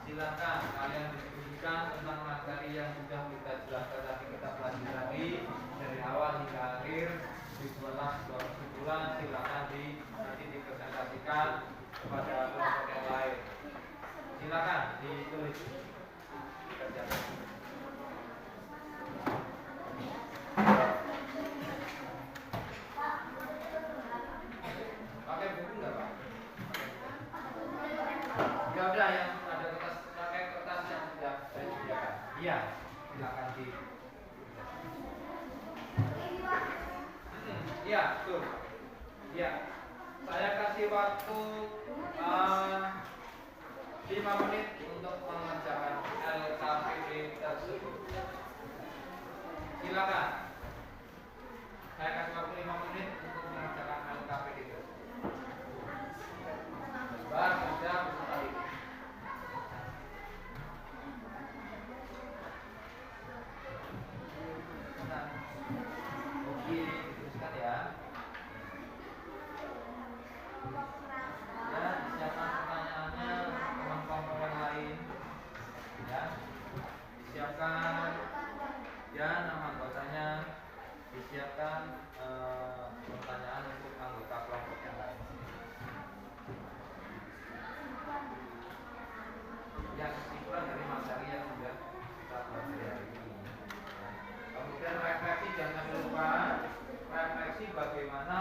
A: Silakan kalian diskusikan tentang materi yang sudah kita jelaskan tadi, kita pelajari dari awal hingga akhir. Visualan kesimpulan silakan nanti dipresentasikan kepada kelompok yang lain. Silakan ditulis. Kerjakan. Pakai buku enggak, Pak? Ya udah, yang ada kertas, pakai kertas yang sudah saya sediakan. Iya, silakan di. Iya, betul. Iya, saya kasih waktu 5 menit untuk mengerjakan LKPD tersebut. Silakan. Saya kasih waktu 5 menit untuk mengerjakan LKPD tersebut. Coba kerja bersama ini. Oke, dituliskan ya. Ya, siapkan pertanyaannya teman kelompok yang lain. Ya, disiapkan. Ya, nama anggotanya disiapkan pertanyaan untuk anggota kelompok yang lain. Ya, kesimpulan dari materi yang sudah kita pelajari hari ini. Kemudian refleksi, jangan lupa refleksi bagaimana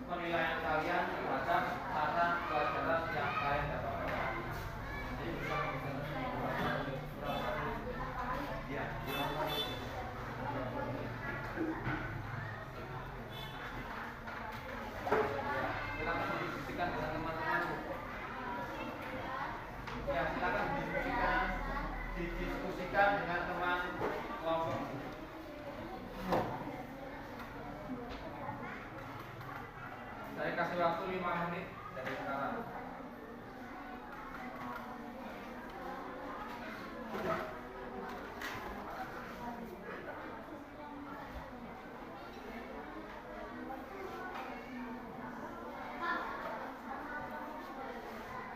A: penilaian kalian terhadap cara pelajaran yang kalian dapatkan. Jadi bisa ya, silakan didiskusikan dengan teman-teman. Ya, silakan didiskusikan dengan teman kelompok. Saya kasih waktu 5 menit dari sekarang.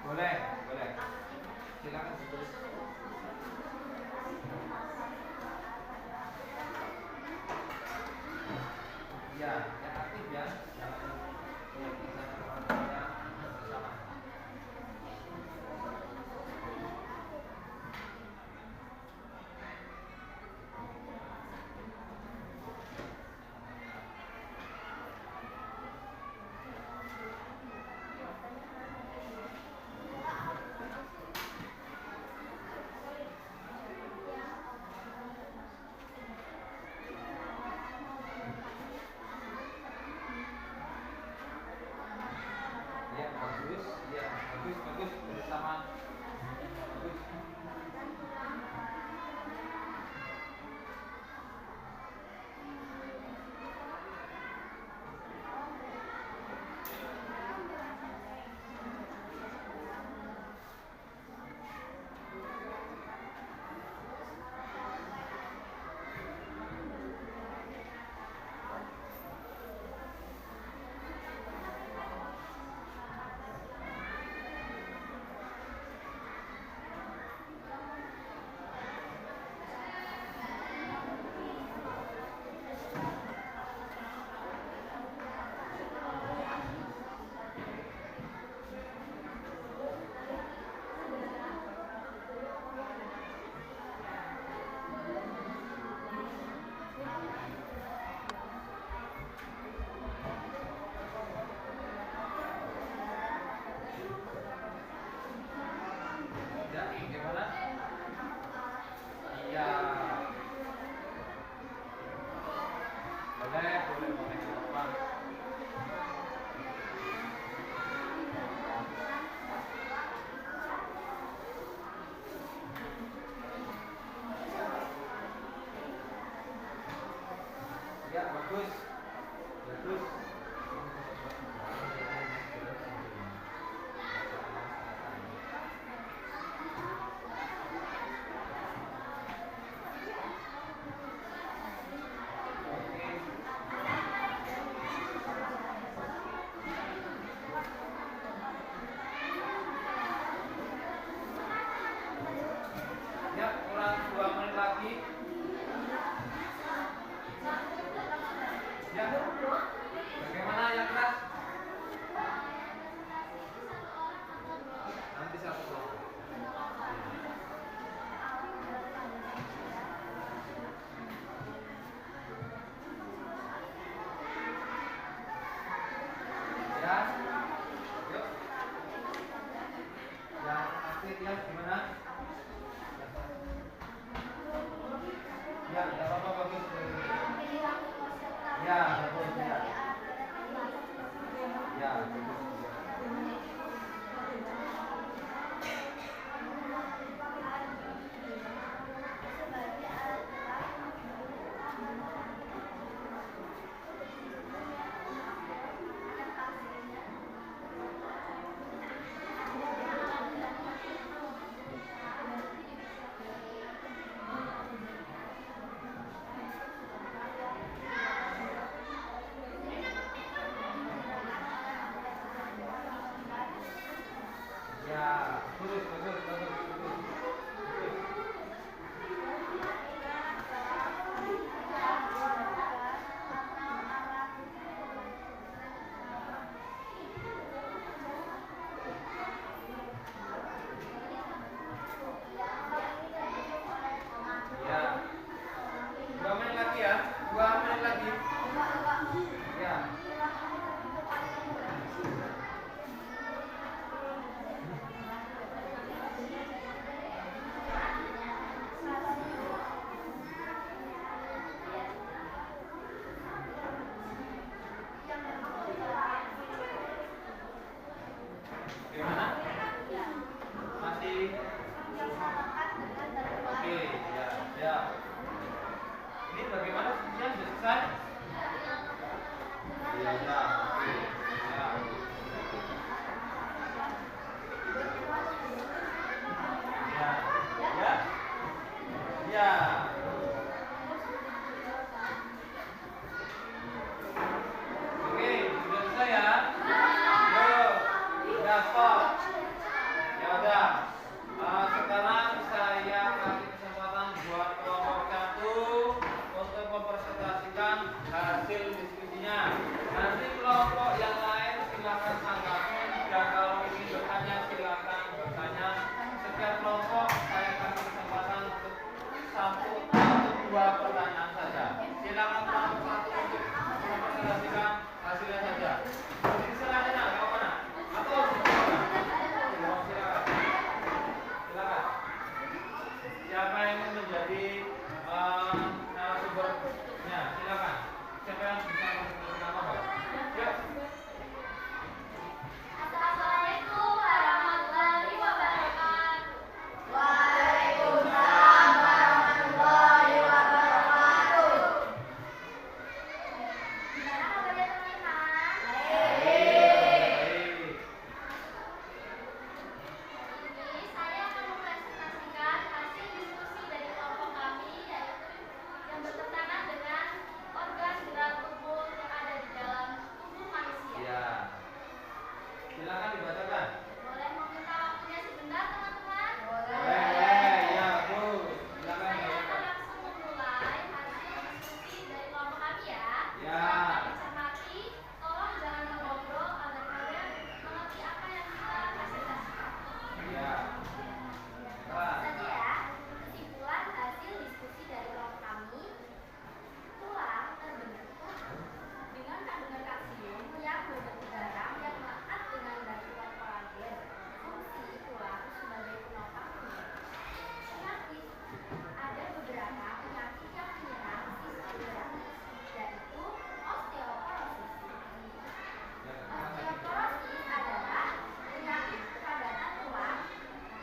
A: Boleh. Silakan ditulis. Ya, yang aktif ya. Bagaimana yang keras? Nanti satu kelompok. Ya, yuk. Yang aktif ya gimana? Ya, tidak apa-apa bagus. Ya, bagus ya. Ya, bagus. Ya, bagus, bagus, bagus, bagus. Ya, 2 menit lagi ya, 2 menit lagi. Ya. Gimana? Masih? Oke, ya, ya. Ini bagaimana fungsinya sudah selesai? Ya, ya, oke. Ya. Ya, ya, ya. Oke, sudah selesai ya? Yuk, udah stop. Ya udah. Sekarang saya kasih kesempatan buat kelompok 1 untuk mempresentasikan hasil diskusinya. Nanti kelompok yang lain silakan tanggapi dan kalau ingin bertanya silakan bertanya. Setiap kelompok saya kasih kesempatan untuk 1 atau 2 pertanyaan saja. Silakan kelompok 1 untuk mempresentasikan hasilnya saja. Di selanjutnya ke mana? Atau di mana? Silakan. Silakan. Siapa yang ingin menjadi narasumbernya? Silakan. Siapa yang bisa mempresentasikan apa? Yuk.
B: Assalamualaikum warahmatullahi wabarakatuh.
D: Waalaikumsalam warahmatullahi wabarakatuh.
B: Gimana kabarnya teman-teman?
A: Baik.
B: Ini saya akan mempresentasikan hasil diskusi dari kelompok kami yaitu yang bertentangan dengan organ gerak tubuh yang ada di dalam tubuh manusia.
A: Ya. Silakan dibacakan.
B: Boleh meminta waktunya sebentar teman-teman?
A: Boleh, ya, Bu. Silakan
B: Saya akan
A: dibacakan.
B: langsung memulai hasil diskusi dari kelompok kami ya.
A: Ya.
B: Silakan dicermati, tolong jangan mengobrol agar kalian mengerti apa yang kita presentasikan.
A: Ya. Silakan.
B: Tadi ya, kesimpulan hasil diskusi dari kelompok kami, tulang terbentuk dengan kandungan kalsium yang berbentuk garam yang melekat dengan batuan kolagen. Fungsi tulang sebagai penopang kulit. Penyakit, ada beberapa penyakit yang menyerang sistem gerak, yaitu osteoporosis. Osteoporosis adalah penyakit kepadatan tulang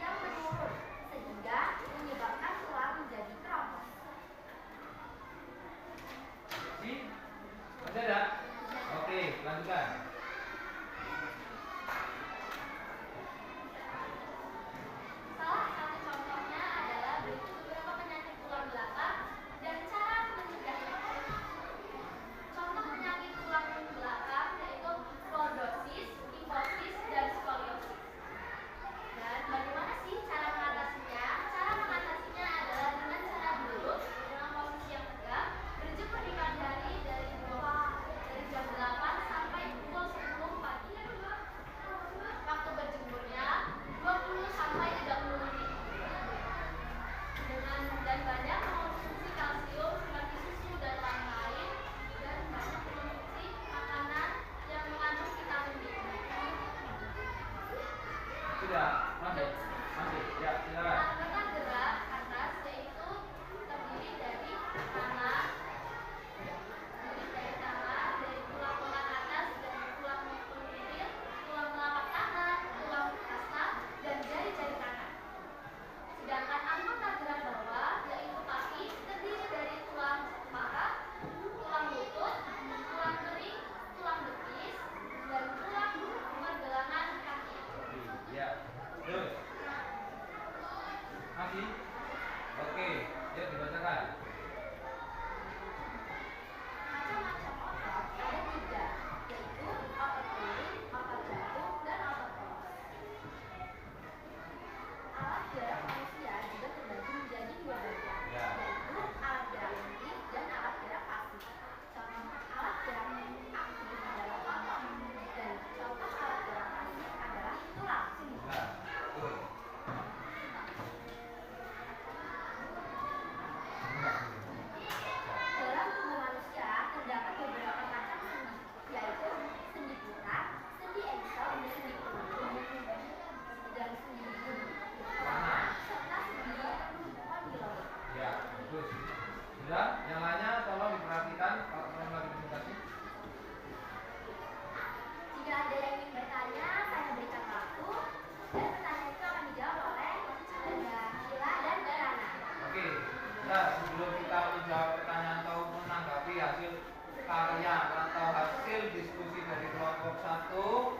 B: yang menurun sehingga menyebabkan tulang menjadi keropos.
A: Si? Masih ada? Oke, lanjutkan.
B: Salah satu contohnya adalah berikut beberapa penyakit tulang belakang dan cara mencegahnya. Contoh penyakit tulang belakang yaitu lordosis, kifosis, dan skoliosis. Dan bagaimana sih cara mengatasinya? Cara mengatasinya adalah dengan cara duduk dengan posisi yang tegak, berjemur di pagi hari dari
A: manusia. Masih, ya silakan.
B: Angkatan gerak atas yaitu terdiri dari tangan, dari tulang lengan atas dan tulang penggigil, tulang telapak tangan, tulang kasta, dan jari-jari tangan. Sedangkan anggota gerak bawah yaitu kaki terdiri dari tulang paha, tulang lutut, tulang kering, tulang betis, dan tulang pergelangan kaki.
A: Ya, terus. Masih? Oke, yuk dibacakan.
B: Macam-macam otot ada 3, yaitu otot kulit, otot jantung, dan otot poros. Alat gerak manusia juga terbagi menjadi 2 bagian,
A: Ya.
B: yaitu alat gerak aktif dan alat gerak pasif. Contoh alat gerak aktif adalah otot, dan contoh alat gerak pasif adalah tulang.
A: Nah, tuh.
B: Dalam tubuh manusia terdapat beberapa macam sendi, yaitu sendi putar, sendi engsel, sendi punggung, dan sendi pelana, serta sendi kondyloid.
A: Ya, terus. Sudah, yang lainnya tolong diperhatikan kalau kalian lagi presentasi.
B: Jika ada yang ingin bertanya, saya berikan waktu, dan pertanyaan itu akan dijawab oleh Sheila dan Rana.
A: Oke, nah sebelum kita menjawab pertanyaan atau menanggapi hasil karya atau hasil diskusi dari kelompok 1,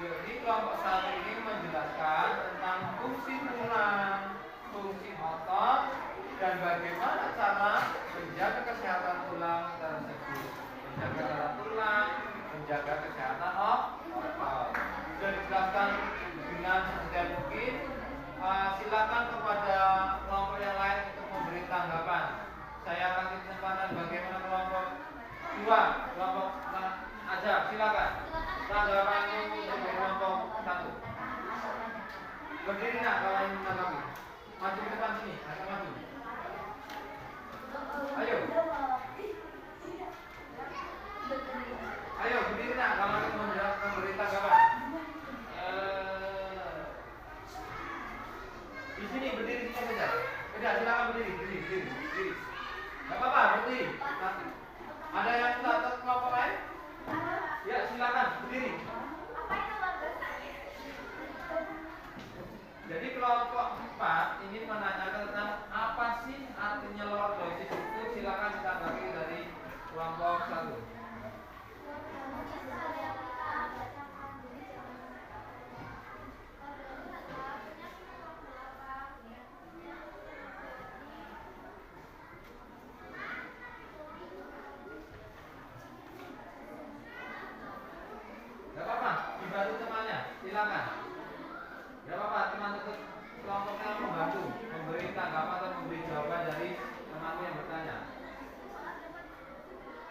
A: jadi kelompok 1 ini menjelaskan tentang fungsi tulang, fungsi otot, dan bagaimana cara menjaga kesehatan tulang tersebut, menjaga kesehatan tulang, menjaga kesehatan otot. Sudah dijelaskan dengan sedetail mungkin. Silakan kepada kelompok yang lain untuk memberi tanggapan. Saya akan kasih kesempatan bagaimana kelompok 2, kelompok aja silakan. Tanggapan untuk kelompok 1. Berdiri nak kalau ingin menanggapi. Maju ke depan sini, ayo maju. Ayo. Ayo berdiri nak kalau ingin memberi tanggapan. Di sini berdiri sini saja. Udah silakan berdiri. Gak apa-apa berdiri. Nanti. Ada yang minta kelompok lain? Ya silakan berdiri.
B: Apa itu lordosis?
A: Jadi kelompok 4 ini menanyakan tentang apa sih artinya lordosis itu. Silakan ditanggapi dari kelompok 1. Gak apa-apa, dibantu temannya, silakan. Gak apa-apa, teman kelompoknya membantu memberi tanggapan atau memberi jawaban dari teman yang bertanya.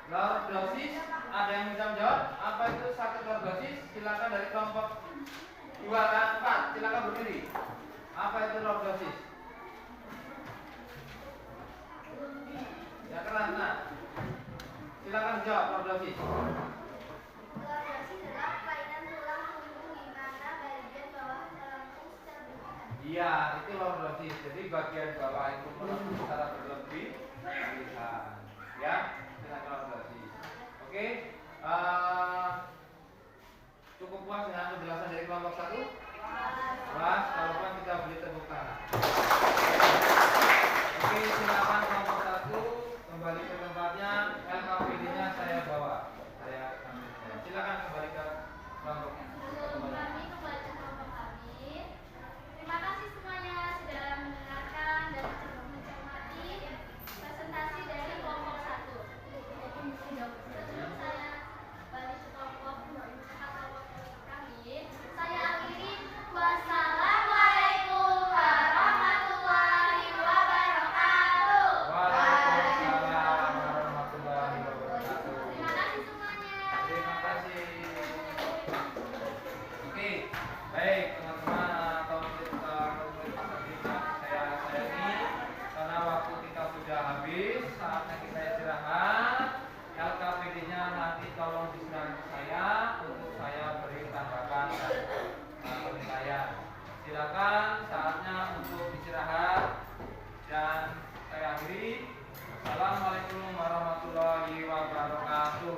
A: Lordosis, ada yang bisa menjawab? Apa itu sakit lordosis? Silakan dari kelompok 2 dan 4, silakan berdiri. Apa itu lordosis? Ya keras, nah. Silakan jawab lordosis.
B: Lordosis adalah kelainan tulang punggung di mana bagian bawah terlengkung secara berlebihan.
A: Iya, itu lordosis. Jadi bagian bawah itu melengkung secara berlebihan. Ya, dengan lordosis. Oke, cukup puas dengan penjelasan dari kelompok 1? Puas, kalau bukan kita beri tepuk tangan. Oke, silakan kelompok 1 kembali ke tempatnya. LKPD-nya saya bawa. Silakan kembali ke kelompok.
B: Sebelum kami kembali ke kelompok kami, terima kasih semuanya sudah mendengarkan dan mencermati presentasi dari kelompok 1. Sebelum saya balik ke kelompok kami, saya akhiri. Wassalamualaikum warahmatullahi wabarakatuh.
A: Waalaikumsalam warahmatullahi wabarakatuh.
B: Terima kasih semuanya.
A: Terima kasih. Oke, baik teman-teman atau murid peserta saya sayangi, karena waktu kita sudah habis, saatnya kita istirahat. LKPD-nya nanti tolong diserahkan ke saya untuk saya beri tanggapan dan penilaian. Silakan, saatnya untuk istirahat. Dan saya akhiri. Assalamualaikum warahmatullahi wabarakatuh.